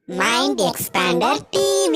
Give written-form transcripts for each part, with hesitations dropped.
Mind Expander TV.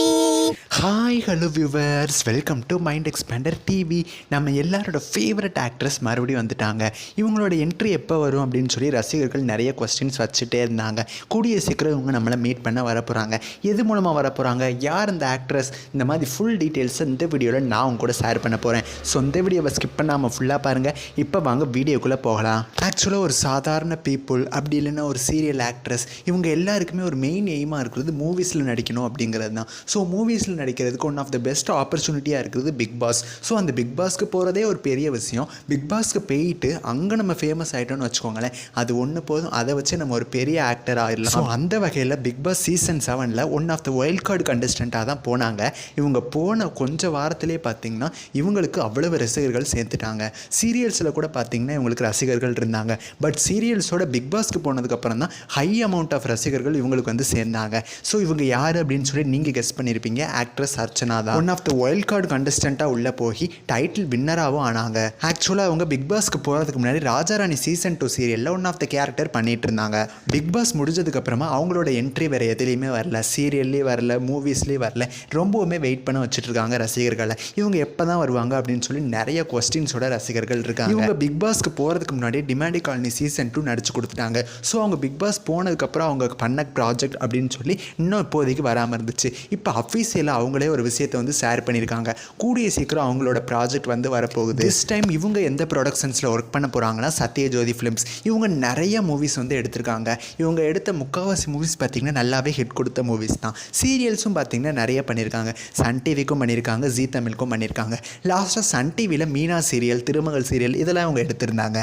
Hi hello viewers, welcome to mind expander TV. நம்ம எல்லாரோட favourite actress மறுபடியும் வந்துட்டாங்க. இவங்களோட என்ட்ரி எப்போ வரும் அப்படின்னு சொல்லி ரசிகர்கள் நிறைய கொஸ்டின்ஸ் வச்சுட்டே இருந்தாங்க. கூடிய சீக்கிரம் இவங்க நம்மளை மீட் பண்ண வர போகிறாங்க. எது மூலமாக வர போகிறாங்க, யார் இந்த ஆக்ட்ரஸ், இந்த மாதிரி ஃபுல் டீட்டெயில்ஸை இந்த வீடியோவில் நான் உங்க கூட ஷேர் பண்ண போகிறேன். ஸோ இந்த வீடியோவை ஸ்கிப் பண்ணாமல் ஃபுல்லாக பாருங்கள். இப்போ வாங்க வீடியோக்குள்ளே போகலாம். ஆக்சுவலாக ஒரு சாதாரண பீப்புள் அப்படி இல்லைன்னா ஒரு சீரியல் ஆக்ட்ரஸ், இவங்க எல்லாருக்குமே ஒரு மெயின் எய்மாக இருக்கிறது மூவிஸில் நடிக்கணும் அப்படிங்கிறது தான். ஸோ மூவிஸில் நடிக்கிறதுக்கு ஒன் ஆஃப் த பெஸ்ட் ஆப்பர்ச்சுனிட்டியாக இருக்குது பிக் பாஸ். ஸோ அந்த பிக் பாஸ்க்கு போகிறதே ஒரு பெரிய விஷயம். பிக் பாஸ்க்கு போயிட்டு அங்கே நம்ம ஃபேமஸ் ஆகிட்டோம்னு வச்சுக்கோங்களேன், அது ஒன்று போதும். அதை வச்சு நம்ம ஒரு பெரிய ஆக்டர் ஆகிடலாம். ஸோ அந்த வகையில் Bigg Boss season 7 one of the wild card கண்டஸ்டண்ட்டாக தான் போனாங்க. இவங்க போன கொஞ்சம் வாரத்திலே பார்த்திங்கன்னா இவங்களுக்கு அவ்வளவு ரசிகர்கள் சேர்த்துட்டாங்க. சீரியல்ஸில் கூட பார்த்திங்கன்னா இவங்களுக்கு ரசிகர்கள் இருந்தாங்க. பட் சீரியல்ஸோட பிக் பாஸ்க்கு போனதுக்கப்புறம் தான் ஹை அமௌண்ட் ஆஃப் ரசிகர்கள் இவங்களுக்கு வந்து சேர்ந்தாங்க. ஸோ இவங்க யார் அப்படின்னு சொல்லி நீங்கள் கெஸ் பண்ணியிருப்பீங்க. ஆக்ட்ரஸ் அர்ச்சனா தான் one of the wild card கண்டஸ்டண்ட்டாக உள்ளே போய் டைட்டில் வின்னராகவும் ஆனாங்க. ஆக்சுவலாக அவங்க பிக் பாஸ்க்கு போகிறதுக்கு முன்னாடி ராஜாராணி சீசன் 2 சீரியலில் ஒன் ஆஃப் த கேரக்டர் பண்ணிட்டு இருந்தாங்க. பிக் பாஸ் முடிஞ்சதுக்கப்புறமா அவங்களோட என்ட்ரி வேறு எதுலேயுமே வரல, சீரியல்லேயே வரல, மூவிஸ்லேயே வரல. ரொம்பவுமே வெயிட் பண்ண வச்சுட்டு இருக்காங்க ரசிகர்களை. இவங்க எப்போ தான் வருவாங்க அப்படின்னு சொல்லி நிறைய கொஸ்டின்ஸோட ரசிகர்கள் இருக்காங்க. இவங்க பிக் பாஸ்க்கு போகிறதுக்கு முன்னாடி டிமாண்டி காலனி சீசன் 2 நடிச்சு கொடுத்துட்டாங்க. ஸோ அவங்க பிக் பாஸ் போனதுக்கப்புறம் அவங்க பண்ண ப்ராஜெக்ட் அப்படின்னு சொல்லி இன்னும் இப்போதைக்கு வராமல் இருந்துச்சு. இப்போ அஃபீஷியலாக அவங்களே ஒரு விஷயத்தை வந்து ஷேர் பண்ணியிருக்காங்க. கூடிய சீக்கிரம் அவங்களோட ப்ராஜெக்ட் வந்து வரப்போகுது. திஸ் டைம் இவங்க எந்த ப்ரொடக்ஷன்ஸில் ஒர்க் பண்ண போகிறாங்கன்னா சத்யஜோதி ஃபிலிம்ஸ். இவங்க நிறைய மூவிஸ் வந்து எடுத்திருக்காங்க. இவங்க எடுத்த முக்கால்வாசி மூவிஸ் பார்த்திங்கன்னா நல்லாவே ஹிட் கொடுத்த மூவிஸ் தான். சீரியல்ஸும் பார்த்திங்கன்னா நிறைய பண்ணியிருக்காங்க. சன் டிவிக்கும் பண்ணியிருக்காங்க, ஜீ தமிழுக்கும் பண்ணியிருக்காங்க. லாஸ்ட்டாக சன் டிவியில் மீனா சீரியல், திருமகள் சீரியல் இதெல்லாம் அவங்க எடுத்திருந்தாங்க.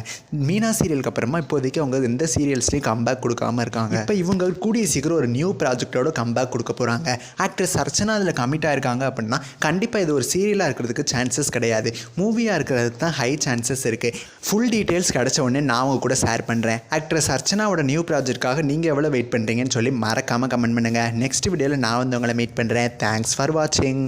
மீனா சீரியலுக்கு அப்புறமா இப்போதைக்கு அவங்க எந்த சீரியல்ஸ்லையும் கம்பேக் கொடுக்காம இருக்காங்க. இப்போ இவங்க கூடிய சீக்கிரம் ஒரு நியூ ப்ராஜெக்டோட கம்பேக் கொடுக்க போகிறாங்க. ஆக்ட்ரஸ் அர்ச்சனா அதில் கமிட் ஆயிருக்காங்க அப்படின்னா கண்டிப்பாக இது ஒரு சீரியலாக இருக்கிறதுக்கு சான்சஸ் கிடையாது. மூவியாக இருக்கிறதுக்கு தான் ஹை சான்சஸ் இருக்குது. ஃபுல் டீட்டெயில்ஸ் கிடச்ச உடனே நான் அவங்க கூட ஷேர் பண்ணுறேன். ஆக்ட்ரஸ் அர்ச்சனாவோட நியூ ப்ராஜெக்ட்காக நீங்கள் எவ்வளோ வெயிட் பண்ணுறீங்கன்னு சொல்லி மறக்காமல் கமெண்ட் பண்ணுங்கள். நெக்ஸ்ட் வீடியோவில் நான் வந்து உங்களை மீட் பண்ணுறேன். தேங்க்ஸ் ஃபார் வாட்சிங்.